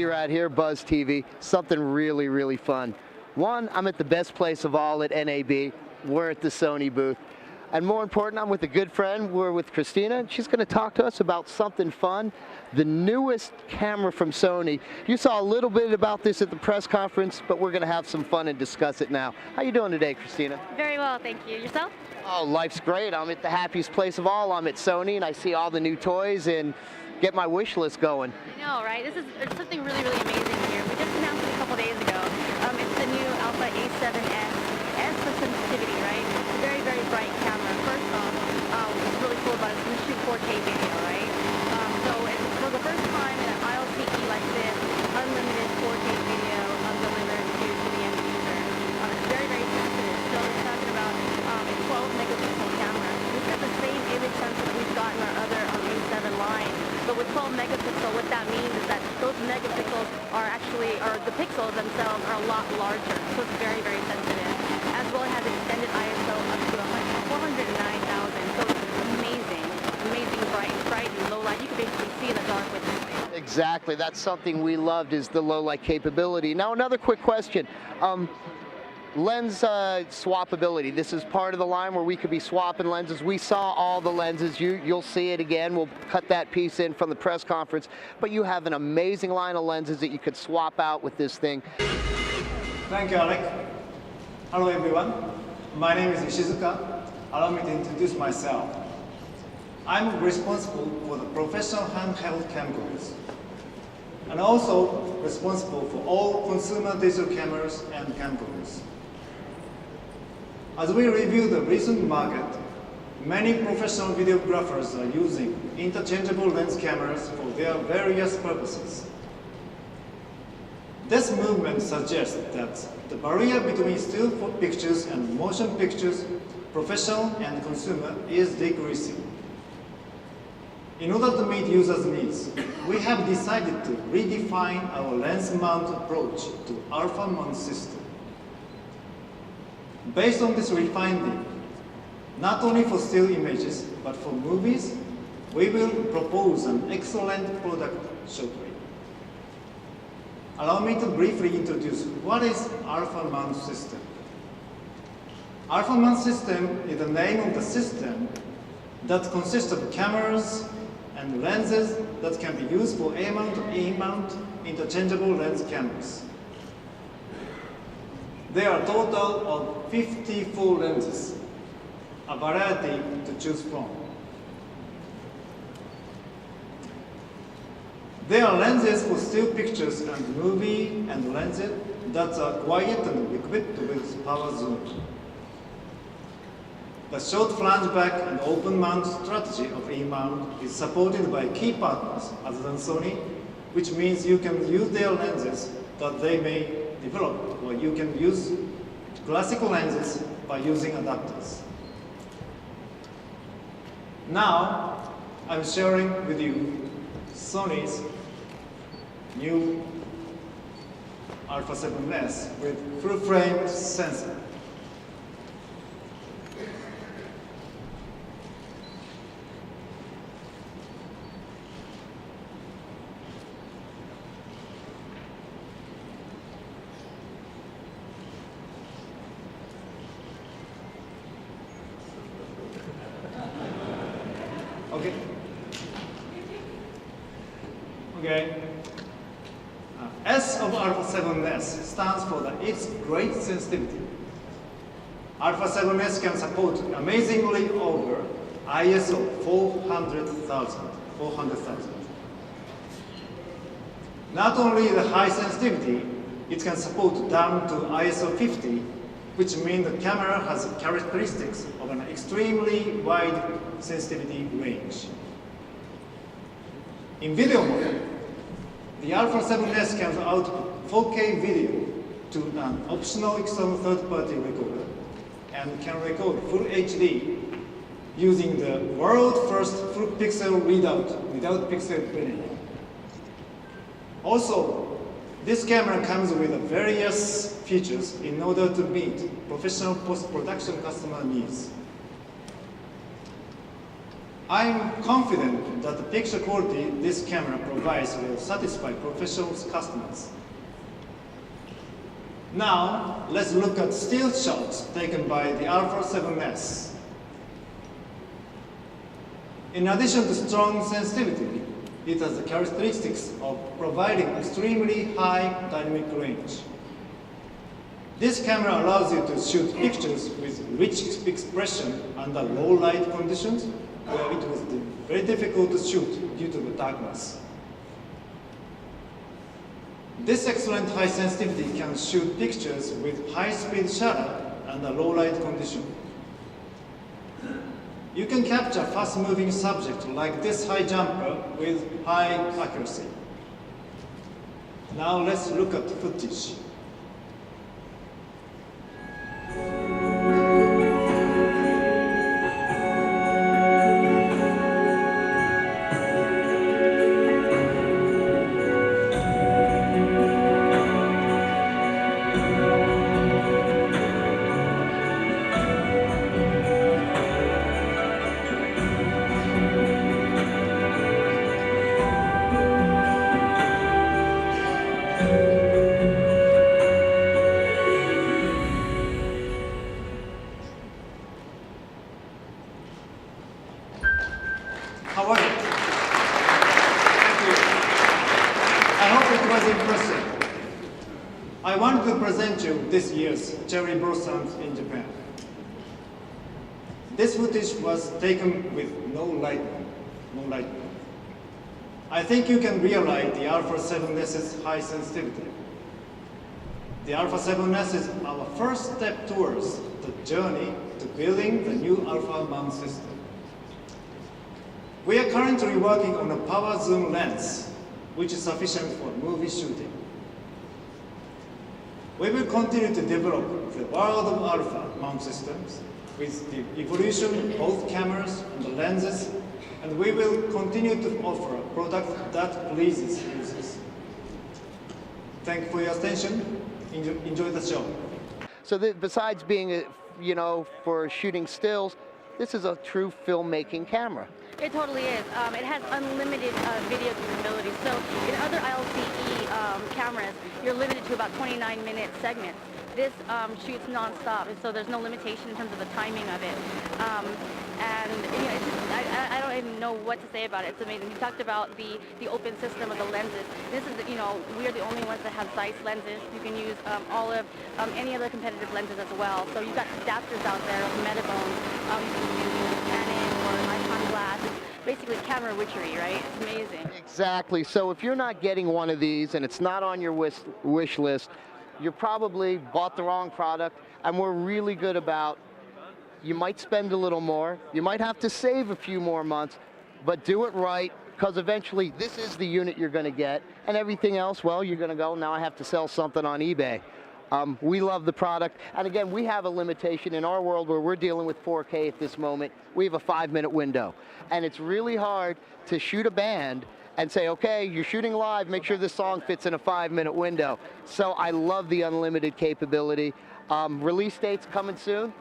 you're at here, Buzz TV, something really, really fun. One, I'm at the best place of all at NAB. We're at the Sony booth. And more important, I'm with a good friend. We're with Christina, and she's going to talk to us about something fun, the newest camera from Sony. You saw a little bit about this at the press conference, but we're going to have some fun and discuss it now. How you doing today, Christina? Very well, thank you. Yourself? Oh, life's great. I'm at the happiest place of all. I'm at Sony, and I see all the new toys and get my wish list going. I know, right? This is something really, really amazing here. We just announced it a couple days ago. It's the new Alpha A7S. S for sensitivity, right? It's a very, very bright camera. First off, what's really cool about it is we shoot 4K video, right? So it's for the first time in an ILCE like this, unlimited 4K video delivered to the end user. It's very, very sensitive. So we're talking about a 12 megapixel camera. We've got the same image sensor that we've got in our other A7 line. But with 12 megapixel, what that means is that those megapixels are actually, or the pixels themselves are a lot larger. So it's very, very sensitive. As well, it has extended ISO up to 409,000. So it's amazing, amazing bright and low light. You can basically see in the dark with this thing. Exactly. That's something we loved, is the low light capability. Now, another quick question. Lens swappability. This is part of the line where we could be swapping lenses. We saw all the lenses. You'll see it again. We'll cut that piece in from the press conference. But you have an amazing line of lenses that you could swap out with this thing. Thank you, Alec. Hello, everyone. My name is Ishizuka. Allow me to introduce myself. I'm responsible for the professional handheld camcorders, and also responsible for all consumer digital cameras and camcorders. As we review the recent market, many professional videographers are using interchangeable lens cameras for their various purposes. This movement suggests that the barrier between still pictures and motion pictures, professional and consumer, is decreasing. In order to meet users' needs, we have decided to redefine our lens mount approach to alpha mount system. Based on this refinement, not only for still images, but for movies, we will propose an excellent product shortly. Allow me to briefly introduce what is alpha mount system. Alpha mount system is the name of the system that consists of cameras and lenses that can be used for A-mount and E-mount interchangeable lens cameras. There are a total of 54 lenses, a variety to choose from. There are lenses for still pictures and movie, and lenses that are quiet and equipped with power zoom. The short flange back and open mount strategy of E-mount is supported by key partners other than Sony, which means you can use their lenses that they may develop, or you can use classical lenses by using adapters. Now, I'm sharing with you Sony's new Alpha 7S with full-frame sensor. Okay. S of Alpha 7S stands for its great sensitivity. Alpha 7S can support amazingly over ISO 400,000. Not only the high sensitivity, it can support down to ISO 50, which means the camera has characteristics of an extremely wide sensitivity range. In video mode, the Alpha 7S can output 4K video to an optional external third-party recorder and can record full HD using the world's first full pixel readout without pixel binning. Also, this camera comes with various features in order to meet professional post-production customer needs. I'm confident that the picture quality this camera provides will satisfy professional customers. Now, let's look at still shots taken by the Alpha 7S. In addition to strong sensitivity, it has the characteristics of providing extremely high dynamic range. This camera allows you to shoot pictures with rich expression under low light conditions where it was very difficult to shoot due to the darkness. This excellent high sensitivity can shoot pictures with high-speed shutter under low light condition. You can capture fast-moving subjects like this high jumper with high accuracy. Now let's look at the footage. However, thank you. I hope it was impressive. I wanted to present you this year's cherry blossoms in Japan. This footage was taken with no lighting. I think you can realize the Alpha 7S's high sensitivity. The Alpha 7S is our first step towards the journey to building the new Alpha mount system. We are currently working on a power zoom lens, which is sufficient for movie shooting. We will continue to develop the world of Alpha mount systems with the evolution of both cameras and the lenses, and we will continue to offer a product that pleases users. Thank you for your attention. Enjoy the show. So besides being, for shooting stills, this is a true filmmaking camera. It totally is. It has unlimited video capability. So in other ILCE cameras, you're limited to about 29-minute segments. This shoots non-stop, so there's no limitation in terms of the timing of it. It's just, I don't even know what to say about it. It's amazing. You talked about the open system of the lenses. This is, we are the only ones that have Zeiss lenses. You can use all of any other competitive lenses as well. So you've got adapters out there, Metabone. You can use Canon or Nikon glass. It's basically camera witchery, right? It's amazing. Exactly. So if you're not getting one of these and it's not on your wish list, you probably bought the wrong product, and we're really good about, you might spend a little more, you might have to save a few more months, but do it right, because eventually this is the unit you're going to get, and everything else, well, you're going to go, now I have to sell something on eBay. We love the product, and again, we have a limitation in our world where we're dealing with 4K at this moment. We have a 5-minute window, and it's really hard to shoot a band and say, okay, you're shooting live, make sure this song fits in a 5-minute window. So I love the unlimited capability. Release date's coming soon.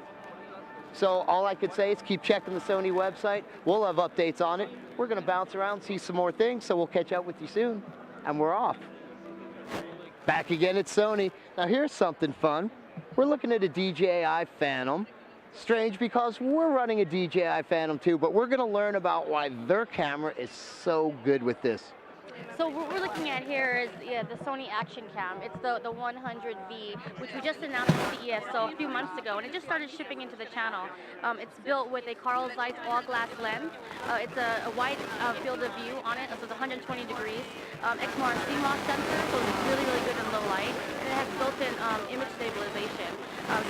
So all I could say is keep checking the Sony website. We'll have updates on it. We're gonna bounce around, see some more things, so we'll catch up with you soon. And we're off. Back again at Sony. Now here's something fun. We're looking at a DJI Phantom. Strange because we're running a DJI Phantom too, but we're gonna learn about why their camera is so good with this. So what we're looking at here is the Sony Action Cam. It's the 100V, which we just announced at CES a few months ago, and it just started shipping into the channel. It's built with a Carl Zeiss all-glass lens. It's a wide field of view on it, so it's 120 degrees. XMR and CMOS sensor, so it's really, really good in low light, and it has built-in image stabilization.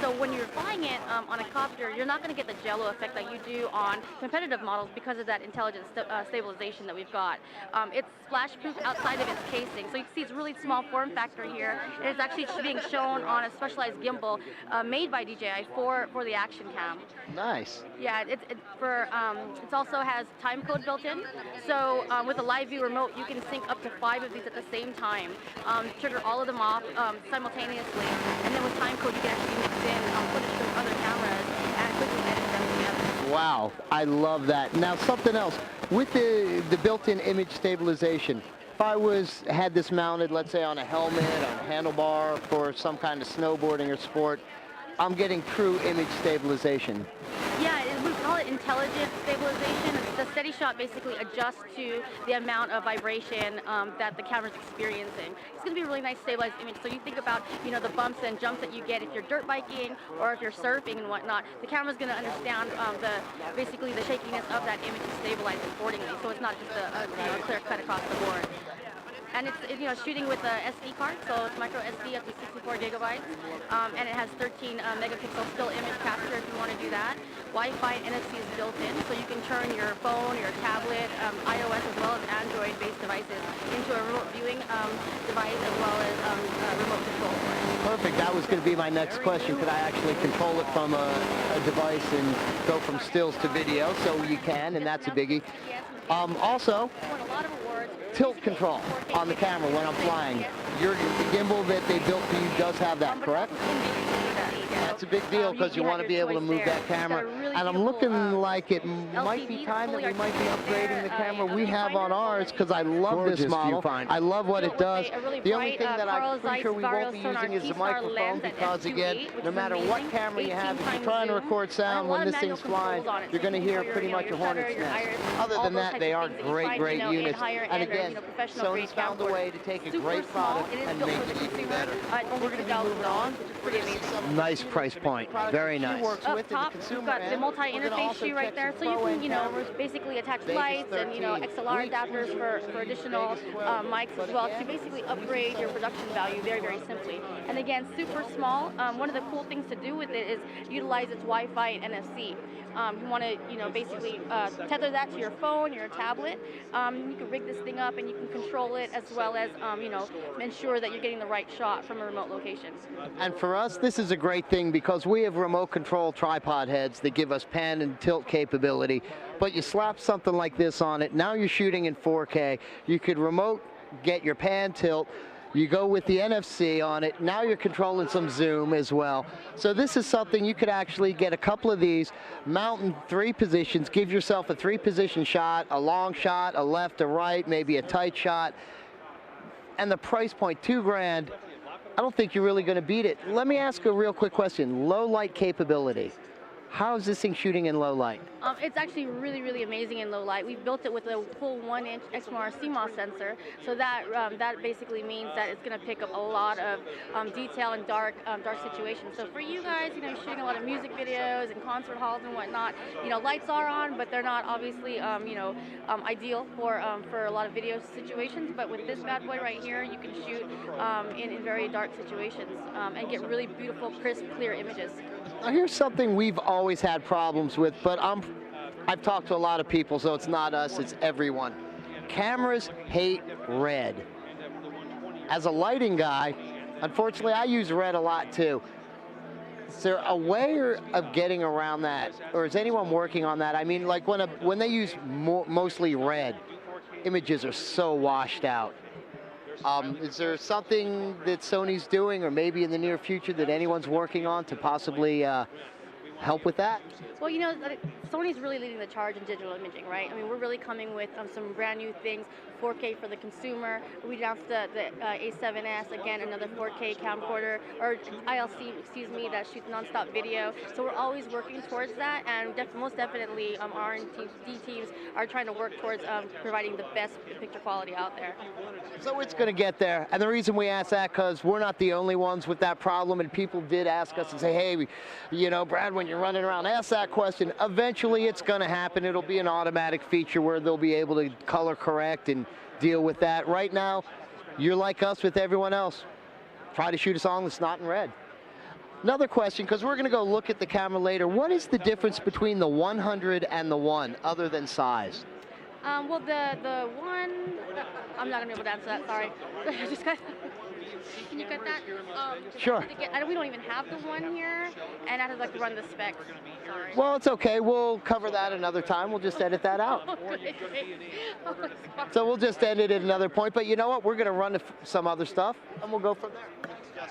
So when you're flying it on a copter, you're not going to get the jello effect that you do on competitive models because of that intelligent stabilization that we've got. It's splash-proof outside of its casing, so you can see it's really small form factor here. And it's actually being shown on a specialized gimbal made by DJI for the Action Cam. Nice. Yeah, it also has time code built in. So with a live view remote, you can sync up to 5 of these at the same time, trigger all of them off simultaneously, and then with time code, you can actually mix in footage from other cameras and quickly edit them together. Wow. Wow, I love that. Now something else, with the built-in image stabilization, if I had this mounted, let's say on a helmet, on a handlebar for some kind of snowboarding or sport, I'm getting true image stabilization. Yeah, we call it intelligent stabilization. The steady shot basically adjusts to the amount of vibration that the camera's experiencing. It's going to be a really nice stabilized image. So you think about, the bumps and jumps that you get if you're dirt biking or if you're surfing and whatnot. The camera's going to understand basically the shakiness of that image and stabilize it accordingly. So it's not just a clear cut across the board. And it's shooting with a SD card, so it's micro SD up to 64 gigabytes, and it has 13 megapixel still image capture if you want to do that. Wi-Fi and NFC is built in, so you can turn your phone, your tablet, iOS as well as Android-based devices into a remote viewing device as well as remote control for it. Perfect. That was going to be my next question. Could I actually control it from a device and go from stills to video? So you can, and that's a biggie. Also, tilt control on the camera when I'm flying. The gimbal that they built for you does have that, correct? That's a big deal because you want to be able to move that camera. And I'm looking like it might be time that we might be upgrading the camera we have on ours because I love this model. I love what it does. The only thing that I'm pretty sure we won't be using is the microphone because, again, no matter what camera you have, if you're trying to record sound when this thing's flying, you're going to hear pretty much a hornet's nest. Other than that, they are great units. And again, Sony's found a way to take a great product and make it even better. We're going to be moving on, which is pretty amazing. Nice price point. Very nice. Up top, we've got the multi-interface shoe right there, so you can, basically attach lights and, XLR adapters for additional mics as well to basically upgrade your production value very simply. And again, super small. One of the cool things to do with it is utilize its Wi-Fi and NFC. You want to, basically tether that to your phone, your tablet. You can rig this thing up and you can control it as well as, ensure that you're getting the right shot from a remote location. And for us, this is a great thing because we have remote control tripod heads that give us pan and tilt capability. But you slap something like this on it, now you're shooting in 4K. You could remote get your pan tilt. You go with the NFC on it. Now you're controlling some zoom as well. So this is something you could actually get a couple of these, mount in 3 positions, give yourself a 3-position shot, a long shot, a left, a right, maybe a tight shot. And the price point, $2,000, I don't think you're really going to beat it. Let me ask a real quick question. Low light capability. How is this thing shooting in low light? It's actually really amazing in low light. We've built it with a full 1-inch XMR CMOS sensor, so that basically means that it's going to pick up a lot of detail in dark situations. So for you guys, shooting a lot of music videos and concert halls and whatnot, lights are on, but they're not obviously ideal for a lot of video situations. But with this bad boy right here, you can shoot in very dark situations and get really beautiful, crisp, clear images. Now here's something we've always had problems with, but I've talked to a lot of people, so it's not us, it's everyone. Cameras hate red. As a lighting guy, unfortunately, I use red a lot too. Is there a way of getting around that, or is anyone working on that? I mean, like when they use mostly red, images are so washed out. Is there something that Sony's doing, or maybe in the near future that anyone's working on to possibly help with that? Well, Sony's really leading the charge in digital imaging, right? I mean, we're really coming with some brand new things, 4K for the consumer. We announced the A7S, again, another 4K camcorder, or ILC, excuse me, that shoots nonstop video. So we're always working towards that, and most definitely our R&D teams are trying to work towards providing the best picture quality out there. So it's going to get there, and the reason we ask that because we're not the only ones with that problem, and people did ask us and say, hey, Brad, when you're running around, ask that question. Eventually it's going to happen. It'll be an automatic feature where they'll be able to color correct and deal with that. Right now, you're like us with everyone else. Try to shoot a song that's not in red. Another question, because we're going to go look at the camera later. What is the difference between the 100 and the 1, other than size? Well, the one, I'm not going to be able to answer that, sorry. Can you cut that? Sure. We don't even have the 1 here, and I have to run the specs. Sorry. Well, it's okay. We'll cover that another time. We'll just edit that out. So we'll just edit it another point. But you know what? We're going to run to some other stuff, and we'll go from there.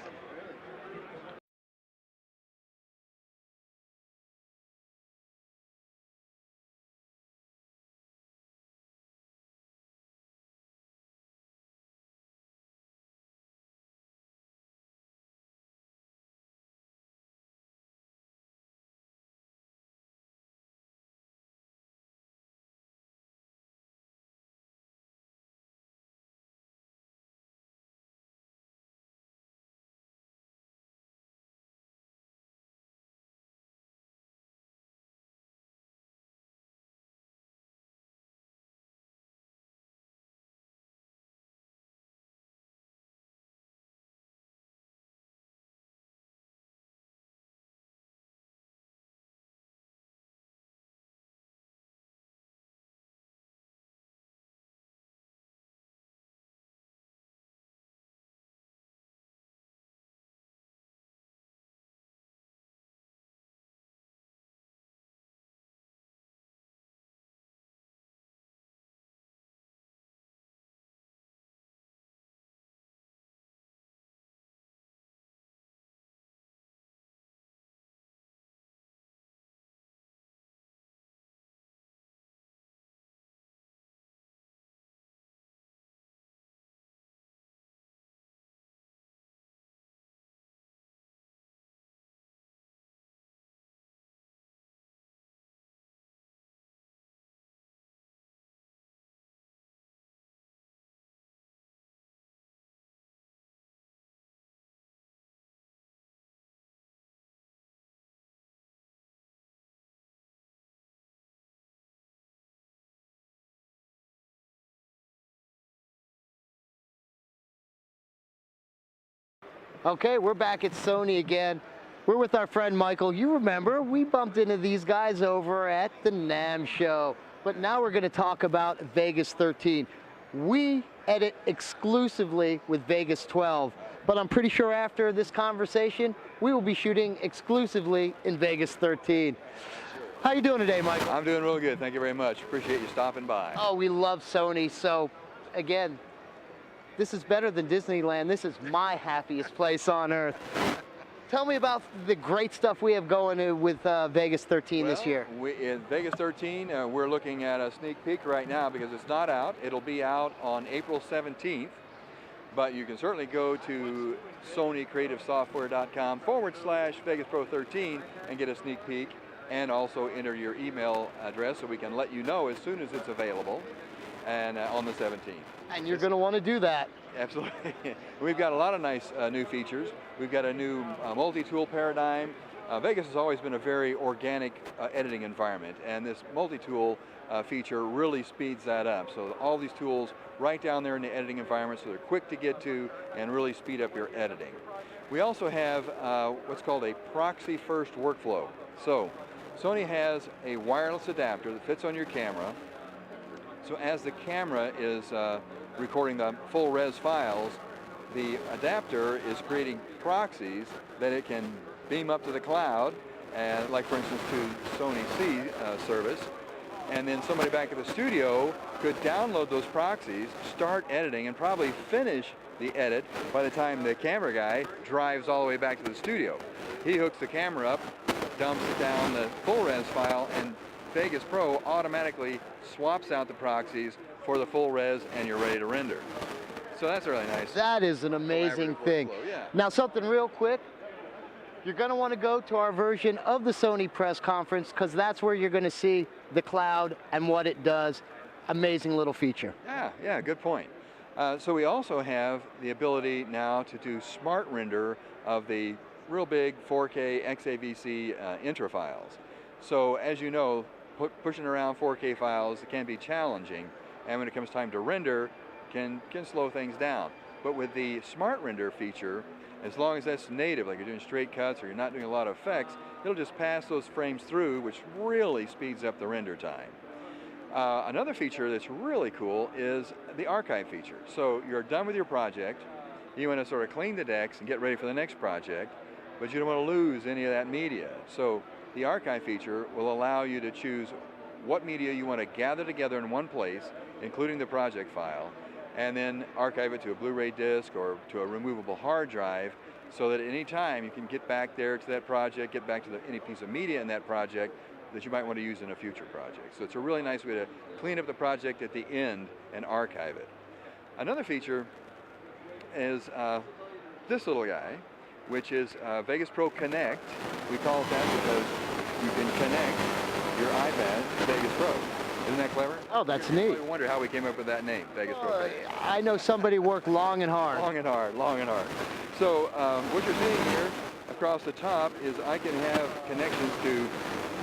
Okay, we're back at Sony again. We're with our friend Michael. You remember, we bumped into these guys over at the NAMM show. But now we're going to talk about Vegas 13. We edit exclusively with Vegas 12, but I'm pretty sure after this conversation, we will be shooting exclusively in Vegas 13. How you doing today, Michael? I'm doing real good. Thank you very much. Appreciate you stopping by. Oh, we love Sony. So, again, this is better than Disneyland. This is my happiest place on earth. Tell me about the great stuff we have going with Vegas 13 this year. In Vegas 13, we're looking at a sneak peek right now because it's not out. It'll be out on April 17th, but you can certainly go to SonyCreativeSoftware.com/Vegas Pro 13 and get a sneak peek, and also enter your email address so we can let you know as soon as it's available, and on the 17th. And you're going to want to do that. Absolutely. We've got a lot of nice new features. We've got a new multi-tool paradigm. Vegas has always been a very organic editing environment, and this multi-tool feature really speeds that up. So all these tools right down there in the editing environment, so they're quick to get to and really speed up your editing. We also have what's called a proxy first workflow. So Sony has a wireless adapter that fits on your camera. So as the camera is recording the full res files, the adapter is creating proxies that it can beam up to the cloud, and like for instance to Sony C service, and then somebody back at the studio could download those proxies, start editing, and probably finish the edit by the time the camera guy drives all the way back to the studio. He hooks the camera up, dumps down the full res file, and Vegas Pro automatically swaps out the proxies for the full res, and you're ready to render. So that's really nice. That is an amazing thing. Workflow, yeah. Now, something real quick. You're going to want to go to our version of the Sony press conference because that's where you're going to see the cloud and what it does. Amazing little feature. Yeah, good point. So we also have the ability now to do smart render of the real big 4K XAVC intra files. So as you know, pushing around 4K files can be challenging, and when it comes time to render, can slow things down. But with the smart render feature, as long as that's native, like you're doing straight cuts or you're not doing a lot of effects, it'll just pass those frames through, which really speeds up the render time. Another feature that's really cool is the archive feature. So you're done with your project, you want to sort of clean the decks and get ready for the next project, but you don't want to lose any of that media. So the archive feature will allow you to choose what media you want to gather together in one place, including the project file, and then archive it to a Blu-ray disc or to a removable hard drive, so that at any time you can get back there to that project, get back to any piece of media in that project that you might want to use in a future project. So it's a really nice way to clean up the project at the end and archive it. Another feature is this little guy, which is Vegas Pro Connect. We call it that because you can connect your iPad to Vegas Pro. Isn't that clever? Oh, that's neat. I wonder how we came up with that name, Vegas Pro Connect. I know somebody worked long and hard. Long and hard, long and hard. So what you're seeing here across the top is I can have connections to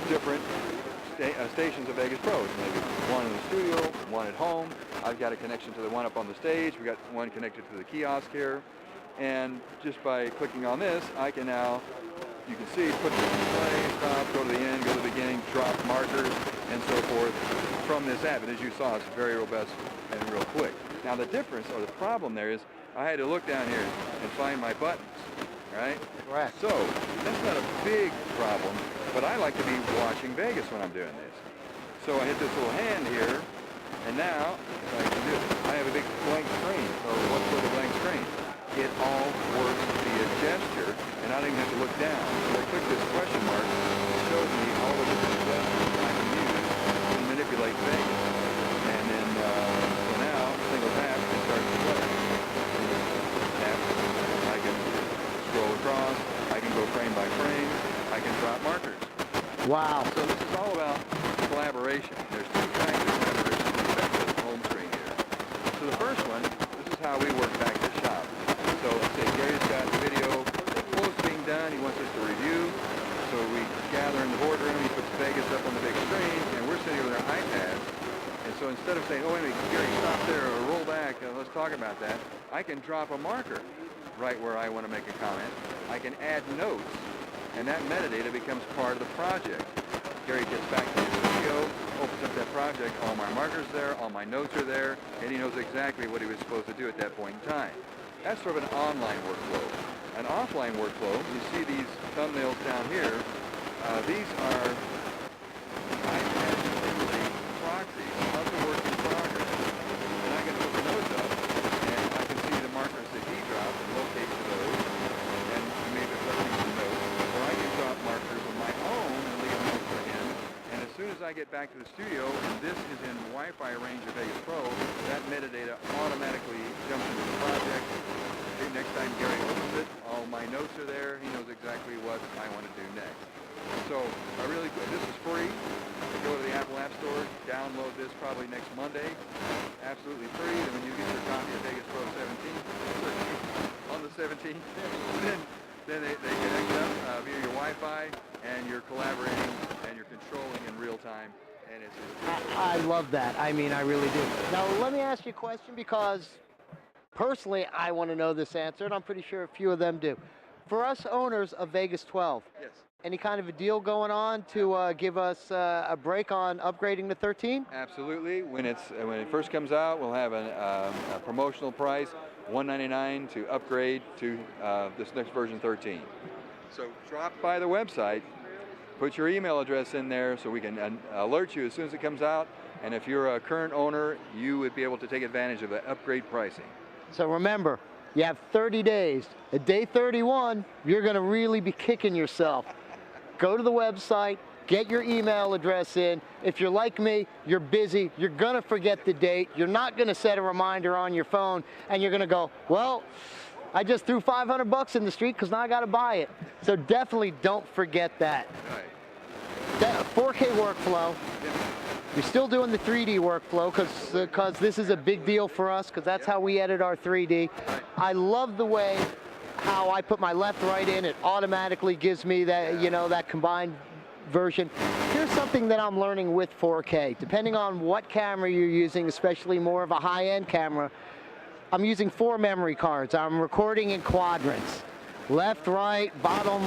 different stations of Vegas Pro. Maybe one in the studio, one at home. I've got a connection to the one up on the stage. We've got one connected to the kiosk here. And just by clicking on this, I can now, you can see, put the play, stop, go to the end, go to the beginning, drop markers, and so forth from this app. And as you saw, it's very robust and real quick. Now the difference, or the problem there is, I had to look down here and find my buttons, right? Correct. So that's not a big problem, but I like to be watching Vegas when I'm doing this. So I hit this little hand here, and now I can do it. I have a big blank screen, or what's with a blank screen. It all works via gesture, and I don't even have to look down. So I click this question mark, it shows me all the different gestures I can use to manipulate Vegas. And then, so now, single tap, it starts to play. Tap, I can scroll across, I can go frame by frame, I can drop markers. Wow. So this is all about collaboration. There's two kinds of collaboration with the home screen here. So the first one, this is how we work back at the shop. So let's say Gary's got the video close to being done, he wants us to review. So we gather in the boardroom, he puts Vegas up on the big screen, and we're sitting with our iPads. And so instead of saying, oh wait a minute, Gary, stop there, or roll back, let's talk about that, I can drop a marker right where I want to make a comment. I can add notes, and that metadata becomes part of the project. Gary gets back to the studio, opens up that project, all my markers there, all my notes are there, and he knows exactly what he was supposed to do at that point in time. That's sort of an online workflow. An offline workflow, you see these thumbnails down here, these are literally proxies of the work in progress. And I can open those up, and I can see the markers that he dropped and locate to those, and maybe put some notes, or I can drop markers of my own and leave notes for him. And as soon as I get back to the studio, and this is in Wi-Fi range of Vegas Pro, that metadata automatically jumps into the project. Next time Gary opens it, all my notes are there. He knows exactly what I want to do next. So this is free. Go to the Apple App Store, download this probably next Monday. Absolutely free. And when you get your copy of Vegas Pro 17 on the 17th, then they connect up via your Wi-Fi, and you're collaborating and you're controlling in real time. And I love that. I mean, I really do. Now, let me ask you a question, because personally, I want to know this answer, and I'm pretty sure a few of them do. For us owners of Vegas 12, yes. Any kind of a deal going on to give us a break on upgrading to 13? Absolutely. When it first comes out, we'll have a promotional price, $199 to upgrade to this next version 13. So drop by the website, put your email address in there so we can alert you as soon as it comes out. And if you're a current owner, you would be able to take advantage of the upgrade pricing. So remember, you have 30 days. At day 31, you're going to really be kicking yourself. Go to the website, get your email address in. If you're like me, you're busy, you're going to forget the date, you're not going to set a reminder on your phone, and you're going to go, well, I just threw 500 bucks in the street because now I got to buy it. So definitely don't forget that. Right. That 4K workflow. You're still doing the 3D workflow because this is a big deal for us, because that's how we edit our 3D. I love the way how I put my left right in. It automatically gives me that, that combined version. Here's something that I'm learning with 4K. Depending on what camera you're using, especially more of a high-end camera, I'm using 4 memory cards. I'm recording in quadrants. Left, right, bottom,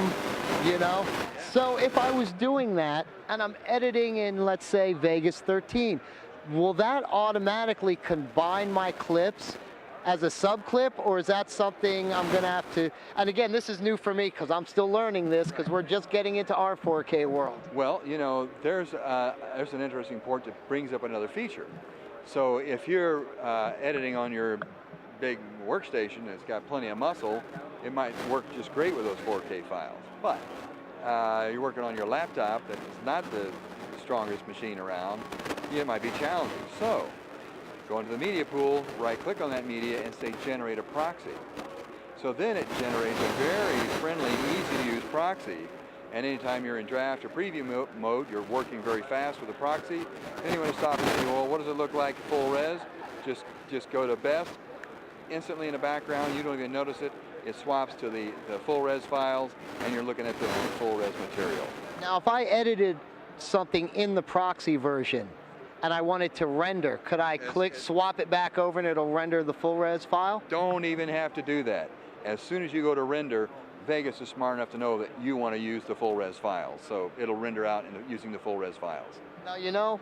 So if I was doing that and I'm editing in, let's say, Vegas 13, will that automatically combine my clips as a sub-clip, or is that something I'm going to have to, and again, this is new for me because I'm still learning this because we're just getting into our 4K world. Well, there's an interesting port that brings up another feature. So if you're editing on your big workstation that's got plenty of muscle, it might work just great with those 4K files. But you're working on your laptop that's not the strongest machine around, it might be challenging. So go into the media pool, right-click on that media, and say Generate a Proxy. So then it generates a very friendly, easy-to-use proxy. And anytime you're in draft or preview mode, you're working very fast with the proxy. Then you want to stop and say, well, what does it look like full res? Just go to best. Instantly in the background, you don't even notice it. It swaps to the full res files, and you're looking at the full res material. Now, if I edited something in the proxy version and I wanted to render, could I swap it back over and it'll render the full res file? Don't even have to do that. As soon as you go to render, Vegas is smart enough to know that you want to use the full res files, so it'll render out using the full res files. Now,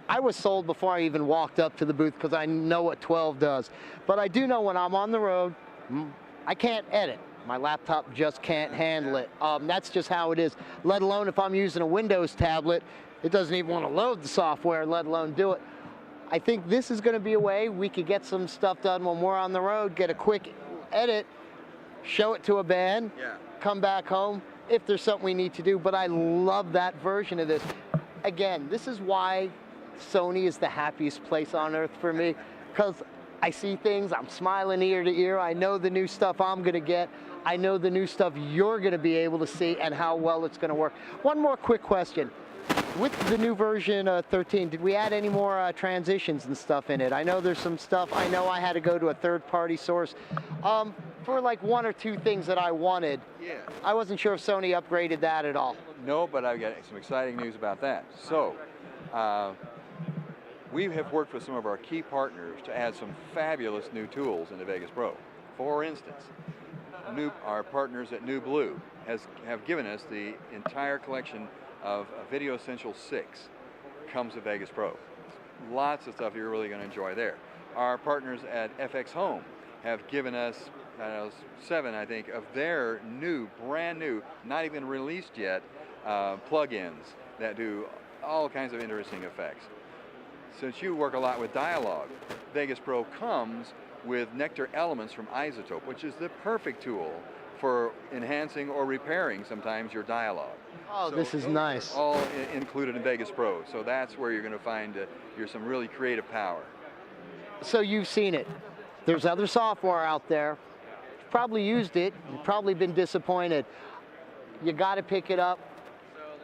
I was sold before I even walked up to the booth because I know what 12 does. But I do know when I'm on the road, I can't edit. My laptop just can't handle it. That's just how it is, let alone if I'm using a Windows tablet, it doesn't even want to load the software, let alone do it. I think this is going to be a way we could get some stuff done when we're on the road, get a quick edit, show it to a band, come back home if there's something we need to do. But I love that version of this. Again, this is why Sony is the happiest place on earth for me, because I see things, I'm smiling ear to ear, I know the new stuff I'm going to get, I know the new stuff you're going to be able to see and how well it's going to work. One more quick question. With the new version 13, did we add any more transitions and stuff in it? I know there's some stuff, I know I had to go to a third-party source for like 1 or 2 things that I wanted. Yeah. I wasn't sure if Sony upgraded that at all. No, but I've got some exciting news about that. So, we have worked with some of our key partners to add some fabulous new tools into Vegas Pro. For instance, our partners at New Blue have given us the entire collection of Video Essential 6. Comes with Vegas Pro. Lots of stuff you're really going to enjoy there. Our partners at FX Home have given us 7, I think, of their brand new, not even released yet, plugins that do all kinds of interesting effects. Since you work a lot with dialogue, Vegas Pro comes with Nectar Elements from Isotope, which is the perfect tool for enhancing or repairing sometimes your dialogue. Oh, so this is nice. All included in Vegas Pro, so that's where you're going to find some really creative power. So you've seen it. There's other software out there. You've probably used it. You've probably been disappointed. You got to pick it up.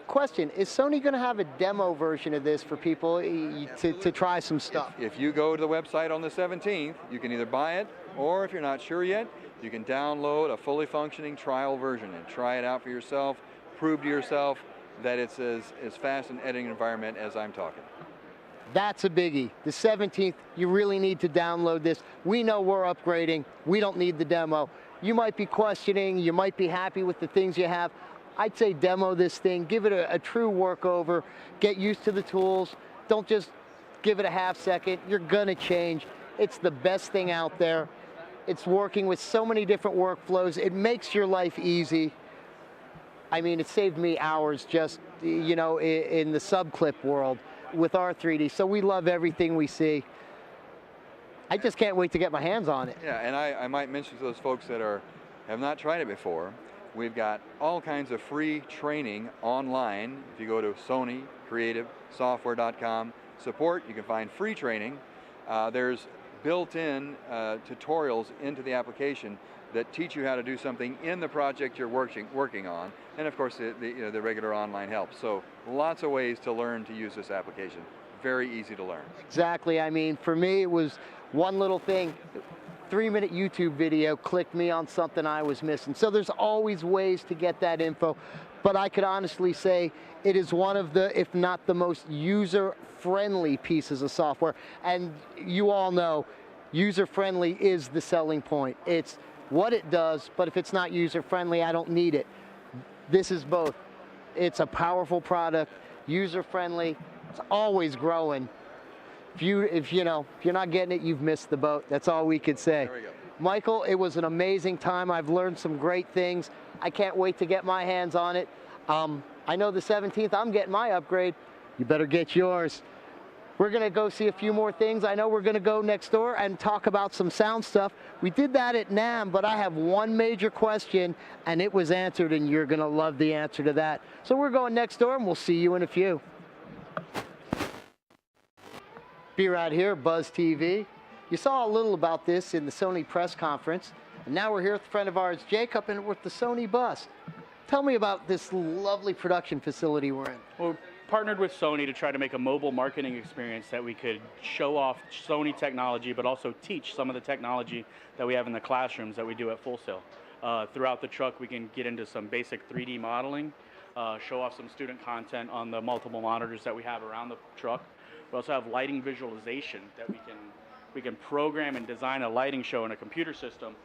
Question, is Sony going to have a demo version of this for people to try some stuff? If you go to the website on the 17th, you can either buy it, or if you're not sure yet, you can download a fully functioning trial version and try it out for yourself, prove to yourself that it's as fast an editing environment as I'm talking. That's a biggie. The 17th, you really need to download this. We know we're upgrading. We don't need the demo. You might be questioning, you might be happy with the things you have. I'd say demo this thing, give it a true workover, get used to the tools. Don't just give it a half second. You're gonna change. It's the best thing out there. It's working with so many different workflows. It makes your life easy. I mean, it saved me hours just, you know, in the subclip world with our 3D. So we love everything we see. I just can't wait to get my hands on it. Yeah, and I might mention to those folks that have not tried it before, we've got all kinds of free training online. If you go to Sony creativesoftware.com support, you can find free training. There's built-in tutorials into the application that teach you how to do something in the project you're working on, and of course the regular online help. So lots of ways to learn to use this application. Very easy to learn. Exactly. I mean, for me, it was one little thing. 3-minute YouTube video clicked me on something I was missing. So there's always ways to get that info, but I could honestly say it is one of the, if not the most user-friendly pieces of software. And you all know, user-friendly is the selling point. It's what it does, but if it's not user-friendly, I don't need it. This is both. It's a powerful product, user-friendly, it's always growing. If you're not getting it, you've missed the boat. That's all we could say. There we go. Michael, it was an amazing time. I've learned some great things. I can't wait to get my hands on it. I know the 17th, I'm getting my upgrade. You better get yours. We're gonna go see a few more things. I know we're gonna go next door and talk about some sound stuff. We did that at NAMM, but I have one major question, and it was answered, and you're gonna love the answer to that. So we're going next door, and we'll see you in a few. Be right here, Buzz TV. You saw a little about this in the Sony press conference, and now we're here with a friend of ours, Jacob, and with the Sony bus. Tell me about this lovely production facility we're in. Well, partnered with Sony to try to make a mobile marketing experience that we could show off Sony technology, but also teach some of the technology that we have in the classrooms that we do at Full Sail. Throughout the truck, we can get into some basic 3D modeling, show off some student content on the multiple monitors that we have around the truck. We also have lighting visualization that we can program and design a lighting show in a computer system,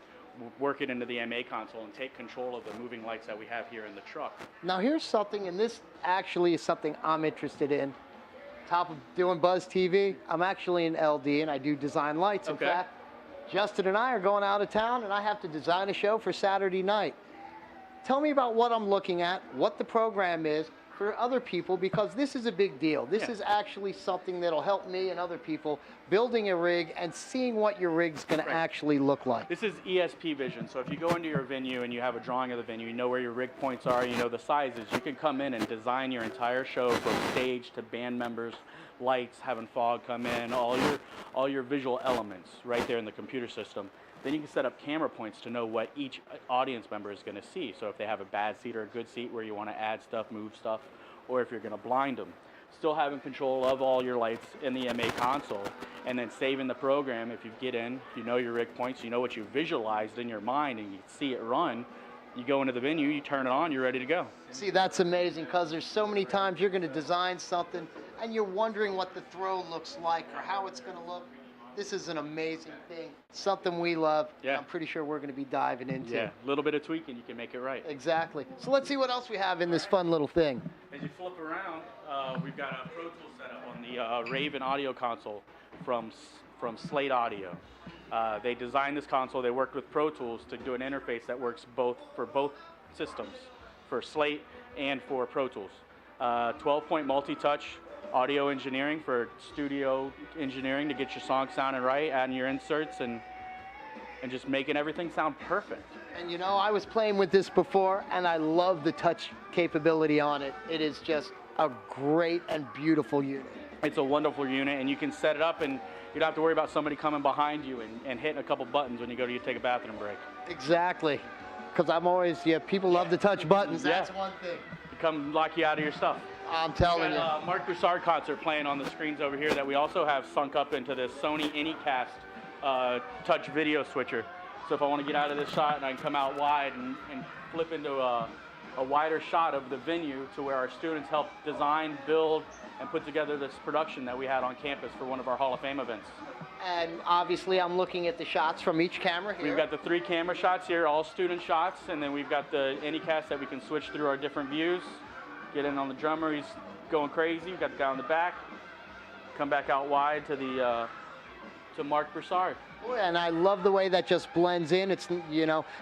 work it into the MA console, and take control of the moving lights that we have here in the truck. Now here's something, and this actually is something I'm interested in. Top of doing Buzz TV, I'm actually in LD and I do design lights. In fact, Justin and I are going out of town and I have to design a show for Saturday night. Tell me about what I'm looking at, what the program is for other people, because this is a big deal. This is actually something that'll help me and other people building a rig and seeing what your rig's gonna actually look like. This is ESP vision. So if you go into your venue and you have a drawing of the venue, you know where your rig points are, you know the sizes, you can come in and design your entire show from stage to band members, lights, having fog come in, all your visual elements right there in the computer system. Then you can set up camera points to know what each audience member is going to see. So if they have a bad seat or a good seat where you want to add stuff, move stuff, or if you're going to blind them. Still having control of all your lights in the MA console, and then saving the program. If you get in, you know your rig points, you know what you visualized in your mind, and you see it run. You go into the venue, you turn it on, you're ready to go. See, that's amazing, because there's so many times you're going to design something and you're wondering what the throw looks like or how it's going to look. This is an amazing thing, something we love. Yeah. I'm pretty sure we're going to be diving into. Yeah, a little bit of tweaking, you can make it right. Exactly. So let's see what else we have in this fun little thing. As you flip around, we've got a Pro Tools setup on the Raven audio console from Slate Audio. They designed this console. They worked with Pro Tools to do an interface that works for both systems, for Slate and for Pro Tools. 12-point multi-touch audio engineering for studio engineering to get your song sounding right, adding your inserts and just making everything sound perfect. And you know, I was playing with this before, and I love the touch capability on it. It is just a great and beautiful unit. It's a wonderful unit, and you can set it up, and you don't have to worry about somebody coming behind you and hitting a couple buttons when you go to take a bathroom break. Exactly. Because I'm always, people love to touch buttons. Yeah. That's one thing. Come lock you out of your stuff. I'm telling you. Mark Broussard concert playing on the screens over here that we also have sunk up into this Sony Anycast touch video switcher. So if I want to get out of this shot and I can come out wide and flip into a wider shot of the venue to where our students help design, build, and put together this production that we had on campus for one of our Hall of Fame events. And obviously I'm looking at the shots from each camera here. We've got the 3 camera shots here, all student shots, and then we've got the Anycast that we can switch through our different views. Get in on the drummer, he's going crazy. We've got the guy on the back. Come back out wide to Mark Broussard. Oh, and I love the way that just blends in. It's,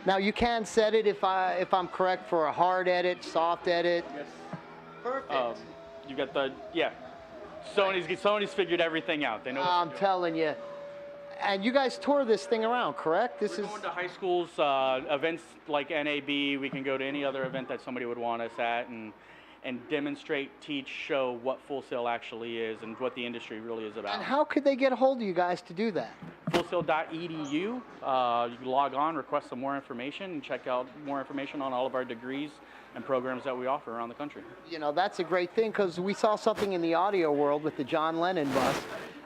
now you can set it if I'm correct for a hard edit, soft edit. Yes. Perfect. You got Sony's figured everything out. They know what I'm to do. telling you. And you guys tour this thing around, correct? We're going to high schools, events like NAB. We can go to any other event that somebody would want us at and demonstrate, teach, show what Full Sail actually is and what the industry really is about. And how could they get a hold of you guys to do that? FullSail.edu. You can log on, request some more information, and check out more information on all of our degrees and programs that we offer around the country. That's a great thing, because we saw something in the audio world with the John Lennon bus,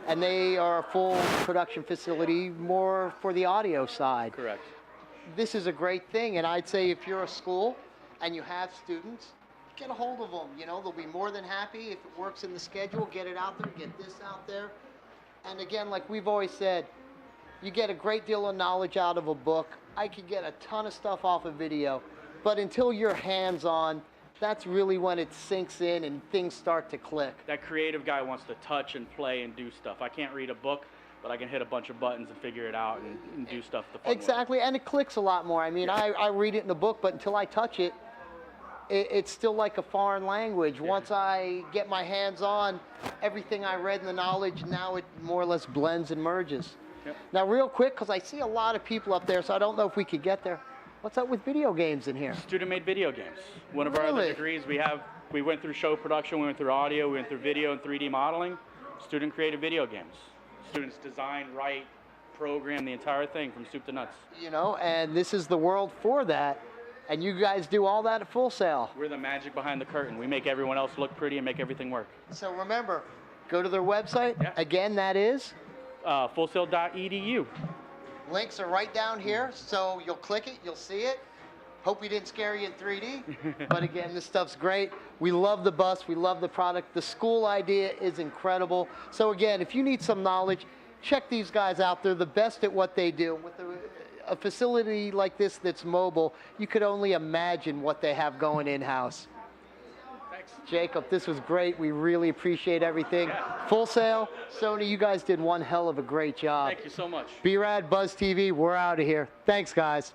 and they are a full production facility more for the audio side. Correct. This is a great thing, and I'd say if you're a school and you have students, get a hold of them. They'll be more than happy if it works in the schedule. Get it out there, get this out there. And again, like we've always said, you get a great deal of knowledge out of a book. I could get a ton of stuff off of video, but until you're hands-on, that's really when it sinks in and things start to click. That creative guy wants to touch and play and do stuff. I can't read a book, but I can hit a bunch of buttons and figure it out and do stuff the fun way. Exactly, and it clicks a lot more. I mean, I read it in the book, but until I touch it, it's still like a foreign language. Yeah. Once I get my hands on everything I read in the knowledge, now it more or less blends and merges. Yep. Now, real quick, because I see a lot of people up there, so I don't know if we could get there. What's up with video games in here? Student-made video games. One of our other degrees, we went through show production, we went through audio, we went through video and 3D modeling. Student-created video games. Students design, write, program the entire thing from soup to nuts. And this is the world for that. And you guys do all that at Full Sail. We're the magic behind the curtain. We make everyone else look pretty and make everything work. So remember, go to their website. Yeah. Again, that is? FullSail.edu. Links are right down here, so you'll click it, you'll see it. Hope we didn't scare you in 3D. But again, this stuff's great. We love the bus, we love the product. The school idea is incredible. So again, if you need some knowledge, check these guys out. They're the best at what they do. With a facility like this that's mobile, you could only imagine what they have going in-house. Thanks. Jacob, this was great. We really appreciate everything. Yeah. Full Sail, Sony, you guys did one hell of a great job. Thank you so much. B-Rad, Buzz TV, we're out of here. Thanks, guys.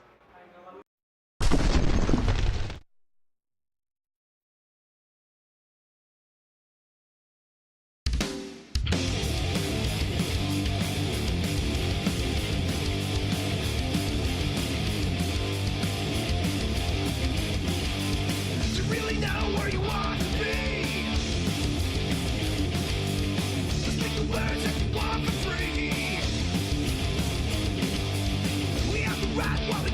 Right while the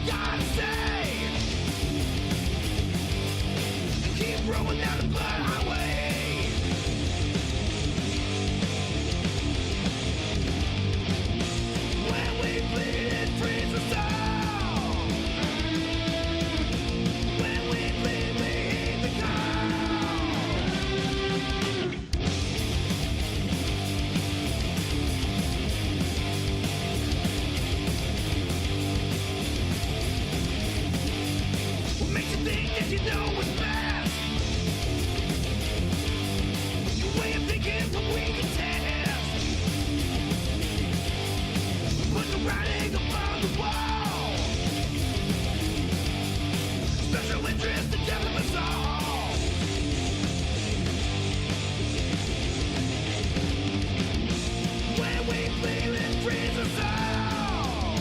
bleed, it frees us all.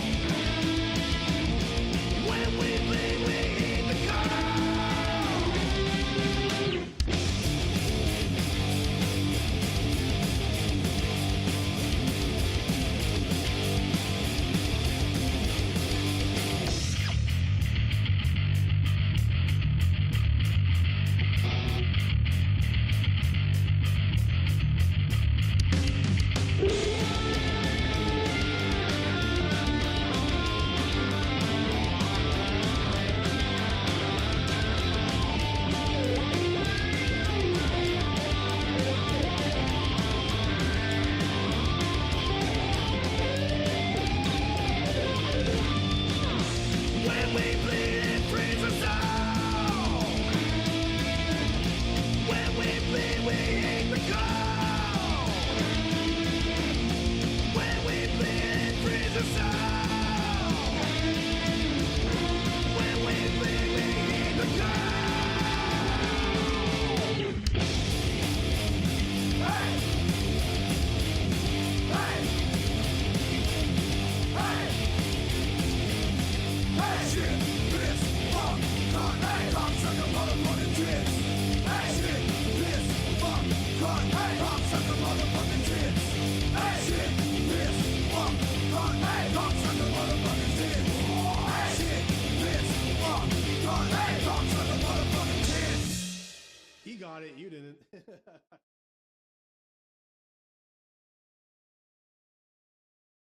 When we bleed, we heed the call. When we bleed, it frees us all. When we bleed, we heed the call. When we bleed, it frees us all. When we bleed, we heed the call. Hey! Hey! Hey! Hey, shit, piss, fuck, cut, hey, cocksucker, motherfucking tits. Hey, shit, piss, fuck, cut, hey, cocksucker, motherfucking tits. Hey, shit, piss, fuck, cut, hey, cocksucker, motherfucking tits. Hey, shit, piss, fuck, cut, hey, cocksucker, motherfucking tits. He got it, you didn't.